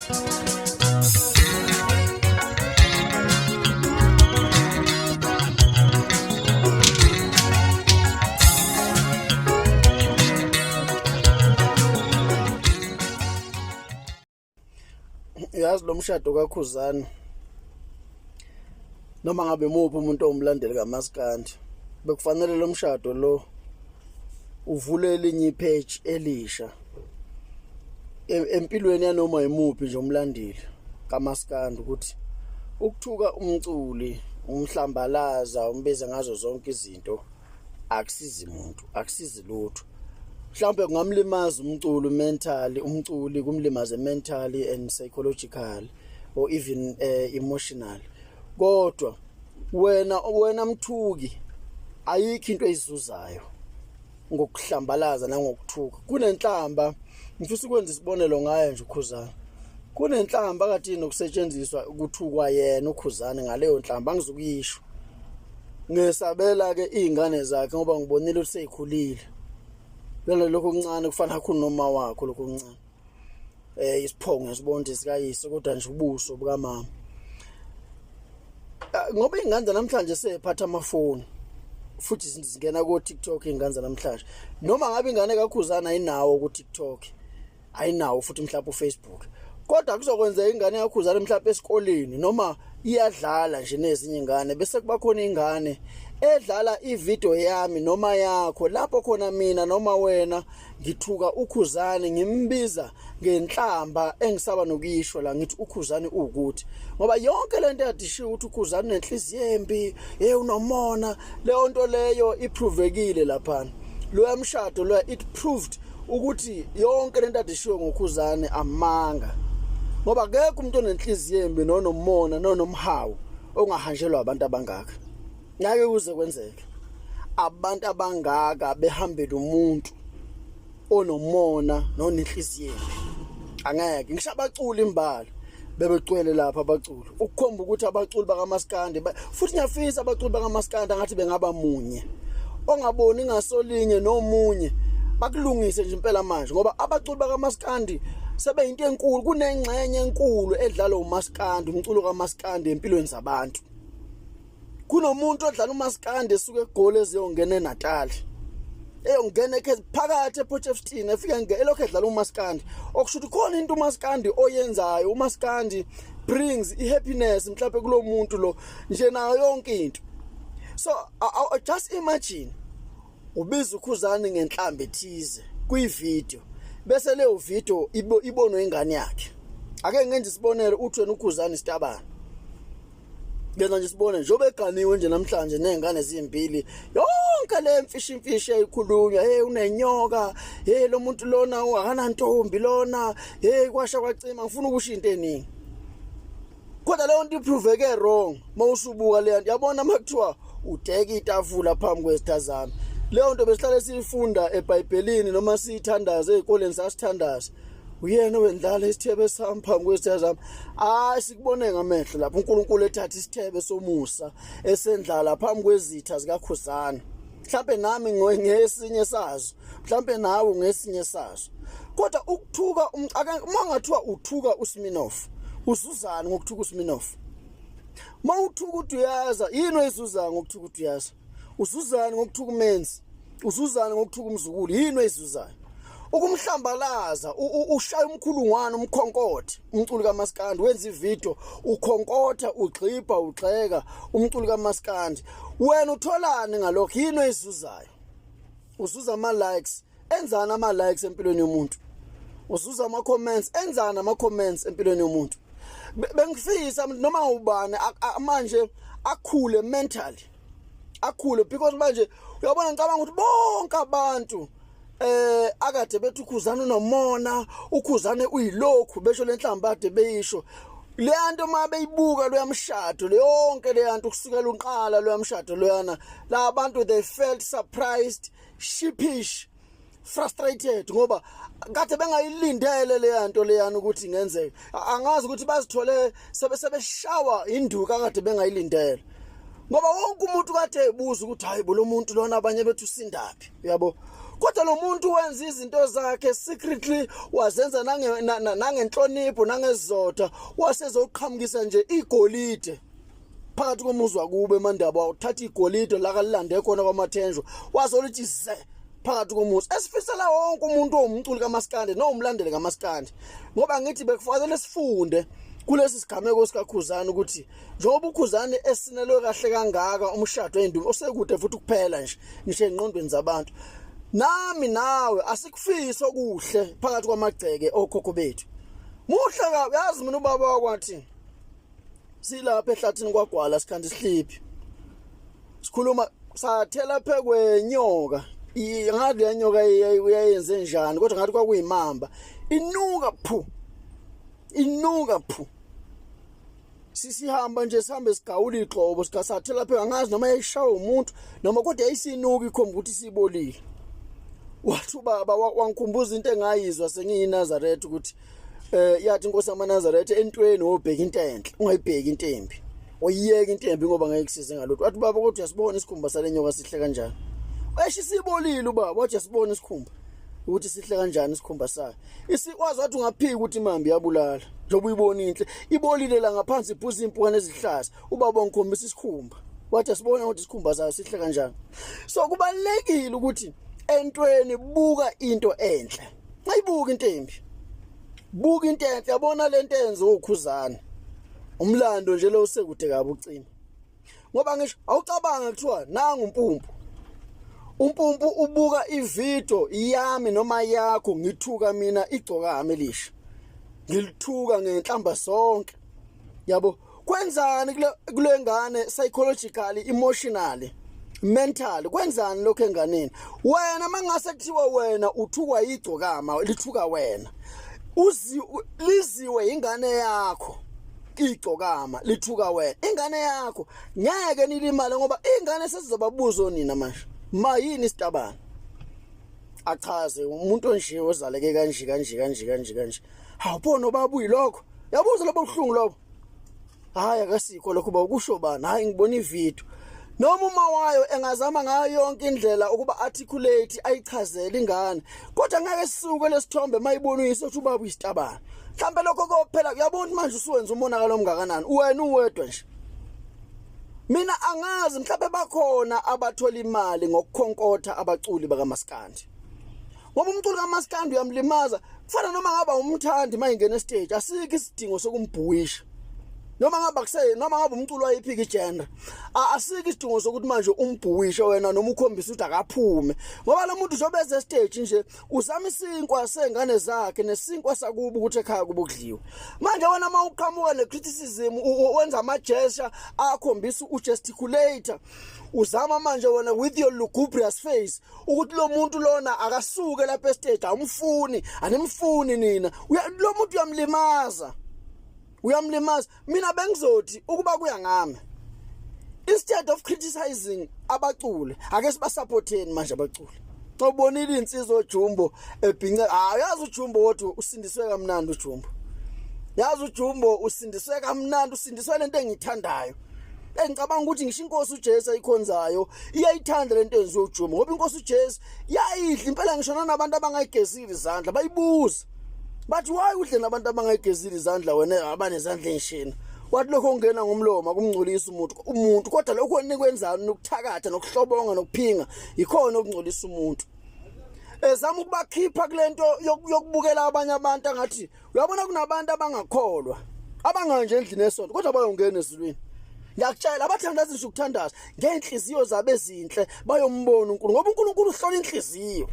Yazi lo mshado kaKhuzani noma ngabe muphi umuntu omlandeli kaMaskandi bekufanele lo mshado lo uvule elinye ipage elisha empilweni yanoma yimuphi nje umlandeli kaMaskandi ukuthi ukuthuka umculi umhlambalaza umbeze ngazo zonke izinto akusizi umuntu akusizi lutho mhlawumbe kungamlimaza umculi mentally umculi kumlimaze mentally and psychological or even emotional kodwa wena mthuki ayikho into ezizuzayo ngokuhlambalaza nangokuthuka kunenhlamba ngifisa ukwenza isibonelo ngaye nje uKhuzani kunenhlamba kade inokusetshenziswa ukuthukwa yena uKhuzani ngaleyo nhlamba angizukuyisho ngesabela ke izingane zakhe ngoba ngibonile ukuthi seyikhulile lelo lokho okuncane kufana kakhulu noma wakho lokho okuncane isiphongo nesibonde sikayise kodwa nje ubuso bukaMama ngoba ingane namhlanje sephatha amafoni futhi zingena ku TikTok ingane namhlanje noma ngabe ingane kaKhuzani ayinawo ku TikTok ayinawo futhi mhlawumbe uFacebook kodwa kuzokwenza ingane yaKhuzani mhlawumbe esikoleni noma iyadlala nje nezinye ingane bese kuba khona ingane edlala ivideo yami noma yakho lapho khona mina noma wena ngithuka uKhuzani ngimbiza ngenhlamba engisaba nokuyisho la ngithi uKhuzani ukuthi ngoba yonke lento yadishiya ukuthi uKhuzani nenhliziyo embi unomona leyo nto leyo iprovekile lapha lo yamshado lo it proved ukuthi yonke lento yadishiya ngoKhuzani amanga ngoba akekho umuntu onenhliziyo embi nonomona nonomhawu ongahanjelwa abantu abangaka ngeke kuze kwenzeke abantu abangaka behambela umuntu onomona nonenhliziyo angeke ngisho abaculi imbala bebecwele lapha abaculi ukukhomba ukuthi abaculi bakaMaskandi futhi ngiyafisa abaculi bakaMaskandi ngathi bengaba munye ongaboni ngasolinye nomunye bakulungise nje impela manje ngoba abaculi bakaMaskandi sebeyinto enkulu kunengxenye enkulu edlala uMaskandi umculo kaMaskandi empilweni zabantu kunomuntu odlala uMaskandi esuka eGoli eziyongena eNatal eyongena phakathi ePotchefstroom efika elokhu edlala uMaskandi okusho ukuthi khona into uMaskandi oyenzayo uMaskandi brings ihappiness mhlawumbe kulo muntu lo nje nayo yonke into so just imagine ubiza uKhuzani ngenhlamba ethize kuyivideo bese leyo video ibonwe ingane yakhe ake ngenze isibonelo uthi wena uKhuzani Sitabane ngenza nje sibone njobe eganiwe nje namhlanje nezingane ezimbili yonke le mfishi eyikhulunywa unenyoka lo muntu lona akana ntombi lona kwasha kwacima ngifuna ukusho into eningi kodwa leyo nto iproveke wrong mawusubuka le nto yabona makuthiwa udeka itafula phambi kwesithazana leyo nto besihlale siyifunda eBhayibhelini noma siyithandaza ezikoleni sasithandaza uyena wendlala isithebe sami phambi kwesithazana sikubone ngamehlo lapho uNkulunkulu ethatha isithebe somusa esendlala phambi kwezitha zikaKhuzani mhlawumbe nami ngesinye sazo mhlawumbe nawe ngesinye sazo kodwa ukuthuka mangathiwa uthuka uSminoff uzuzana ngokuthuka uSminoff mawuthuka ukuthi uyaza yini oyizuzana ngokuthuka ukuthi uyaza uzuzana ngokuthuka uMenzi uzuzana ngokuthuka umzukulu yini oyizuzayo ukumhlambalaza ushaya umkhulungwane umkhonkothe umculi kaMaskandi wenza ivideo ukhonkotha ugxipha ugxeka umculi kaMaskandi wena utholani ngalokho yini oyizuzayo uzuza ama likes enzana ama likes empilweni yomuntu uzuza ama comments enzana ama comments empilweni yomuntu bengifisa noma ubani manje akhule mentally akhule because manje uyabona ngicabanga ukuthi bonke abantu akade bethi uKhuzani unomona uKhuzani uyilokhu besho lenhlamba ade beyisho leyanto mabeyibuka lo yamshado yonke leyanto kusukela unqala lo yamshado loyana la abantu they felt surprised sheepish frustrated ngoba kade bengayilindele leyanto leyana ukuthi ingenzeka angazi ukuthi bazithole sebeshawa induka kade bengayilindele ngoba wonke umuntu kade ebuza ukuthi hayi lo muntu lona abanye bethu sindaphi uyabo kodwa lo muntu wenza izinto zakhe secretly, wazenza nangenhlonipho nangezizotha, wasezoqhamukisa nje igolide phakathi komuzi wakube eMandaba, uthatha igolide la kalilande khona kwamathenjwa, wazolithi ze phakathi komuzi. Esifisela wonke umuntu owumculi kaMaskandi nomlandeli kaMaskandi, ngoba ngithi bekufanele sifunde kulesi sigameko sikaKhuzani ukuthi njengoba uKhuzani esinelwe kahle kangaka umshado endumi osekude futhi kuphela nje ngisho engqondweni zabantu, nami nawe asikufisa okuhle phakathi kwamagceke okhokho bethu. Muhle kabi, yazi mina ubaba wakwathi silapha ehlathini kwaGwala sikhanda isihliphi, sikhuluma sathela phekwenyoka, ngathi yanyoka uyayenze njani, kodwa ngathi kwakuyimamba, inuka phu. Sisihamba nje sihambe sigawula igxobo sikasathela pheka, ngazi noma yayishawa umuntu noma kodwa yayisinuka ikhomba ukuthi sibolile. Wathi ubaba wangikhumbuza into engayizwa sengiyiNazaretha ukuthi yathi inkosi yamaNazaretha entweni obheka into enhle ungayibheki into embi, oyiyeka into embi ngoba ngeke kusize ngalutho. Wathi baba kodwa uyasibona isikhumba salenyoka sihle kanjani, weshe sibolile ubaba, wathi yasibona isikhumba ukuthi sihle kanjani isikhumba sayo. Isikwazi wathi ungaphika ukuthi imambi yabulala njengoba uyibona inhle ibolile la ngaphansi iphuza impukane ezihlahla. Ubaba ngikhombisa isikhumba, wathi asibona ukuthi isikhumba sayo sihle kanjani. So kubalekile ukuthi entweni buka into enhle, mayibuka into embi, buka into enhle. Yabona lento enze uKhuzani umlando nje lo sekude kabi ucima, ngoba ngisho awucabanga kuthiwa nanga umpumpu ubuka ivideo yami noma yakho ngithuka mina igcokami elisha, ngilithuka ngenhlamba sonke. Yabo kwenzani kule ngane psychologically, emotionally, mentally, kwenzani lokho enganeni? Wena mangase kuthiwa wena uthukwa igcokama lithuka wena, liziwe ingane yakho igcokama lithuka wena, ingane yakho ngeke nilimale ngoba ingane sesizobabuza nina manje mayini isitabana achaze umuntu onje ozaleke kanje awubona babu yilokho, yabuza lobo buhlungu lobo. Hayi akasikho lokho ba kusho bani, hayi ngibona ivideo noma uma wayo engazama ngayo yonke indlela ukuba articulate ayichazele ingane, kodwa ngeke sisuke lesithombe mayibona uyise ukuthi ubaba isitabana. Mhlambe lokho kophela uyabona manje usuwenza umonakalo omngakanani wena uwedwa nje. Mina angazi mhlawumbe bakhona abathola imali ngokukhonkotha abaculi bakaMaskandi, ngoba umculi kaMaskandi uyamlimaza. Kufana noma ngaba umthandi mayingena stage, asikho isidingo sokumbhuisha, noma ngaba umculo wayiphika igender, asikho isidingo sokuthi manje umbhuishe wena noma ukhombisa ukuthi akaphume, ngoba lo muntu uzobe eze stage nje uzama isinkwa sengane zakhe nesinkwa sakuba ukuthi ekhaya kuba kudliwa. Manje wena mawuqhamuka necriticism wenza amagesture akhombisa ugesticulate, uzama manje wena with your lugubrious face ukuthi lo muntu lona akasuke lapha estage, animfuni nina, lo muntu uyamlimaza. Mina bengizothi ukuba kuya ngami, instead of criticizing abaculi ake sibasupporteni manje abaculi. Ubonile insizwa uJumbo ebhinqa, yazi uJumbo wathi usindiswe kamnandi uJumbo, yazi uJumbo usindiswe kamnandi, usindiswe lento engiyithandayo. Engicabanga ukuthi ngisho inkosi uJesu ayikhonzayo iyayithanda lento enziwe uJumbo, ngoba inkosi uJesu yayidla impela ngishona nabantu abangayigezile izandla bayibuza bathi why udle nabantu abangayigezile izandla wena abanezandla ezishina. Wathi lokho ongena ngomlomo akumngcolisa umuntu, kodwa lokho enikwenzana nokuthakatha nokuhlobonga nokuphinga ikhona okungcolisa umuntu. Ezama ukubakhipha kulento yokubukela abanye abantu angathi uyabona kunabantu abangakholwa abanganje endlini esonto kodwa bayongena ezulwini. Ngiyakutshela abathandazi nje ukuthandaza ngenhliziyo zabe ezinhle bayombona uNkulunkulu, ngoba uNkulunkulu uhlola inhliziyo.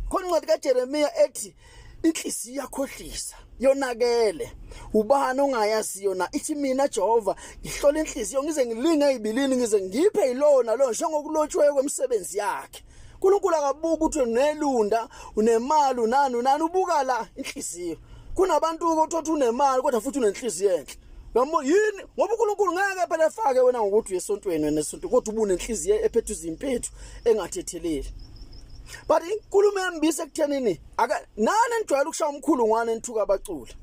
Khona incwadi kaJeremiya ethi inhliziyo yakhohlisa yonakele, ubani ongayaziyo na ithi mina Jehova ngihlola inhliziyo ngize ngilinge ezibilini ngize ngiphe ilona lo njengokulotshiwe kwemisebenzi yakhe. uNkulunkulu akabuka ukuthi unelunda unemali unani ubuka la inhliziyo. Kunabantu ukuthi unemali kodwa futhi unenhliziyo enhle. Yabo yini ngoba uNkulunkulu ngeke phela efake wena ngokuthi uyesontweni wena esonto kodwa ubune inhliziyo ephethe izimpethu engathetheleli. But inkulumo yambise ekuthenini nani enijwayele ukushaya umkhulungwane enthuka abaculi,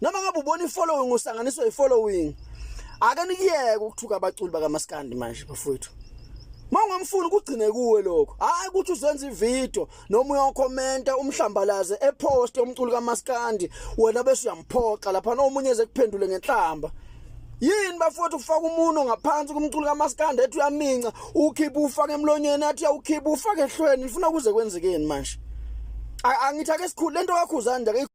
noma ngabe ubona ifollowing usanganiswa ifollowing, ake nikiyeke ukuthuka abaculi bakaMaskandi manje bafowethu. Mawungamfuni kugcine kuwe lokho. Hayi ukuthi uzenza ivideo noma uyakhomenta umhlambalaze epost umculo kaMaskandi wena bese uyamphoxa lapha nomunye eze kuphendule ngenhlamba. Yini bafowethu ufaka umuno ngaphansi kumculo kaMaskandi ethi uyaminca ukhipha ufake emlonyeni athi uyakhipha ufake ehlweni ufuna kuze kwenzekeni manje. Angithi ake sikhulu lento kaKhuzani nje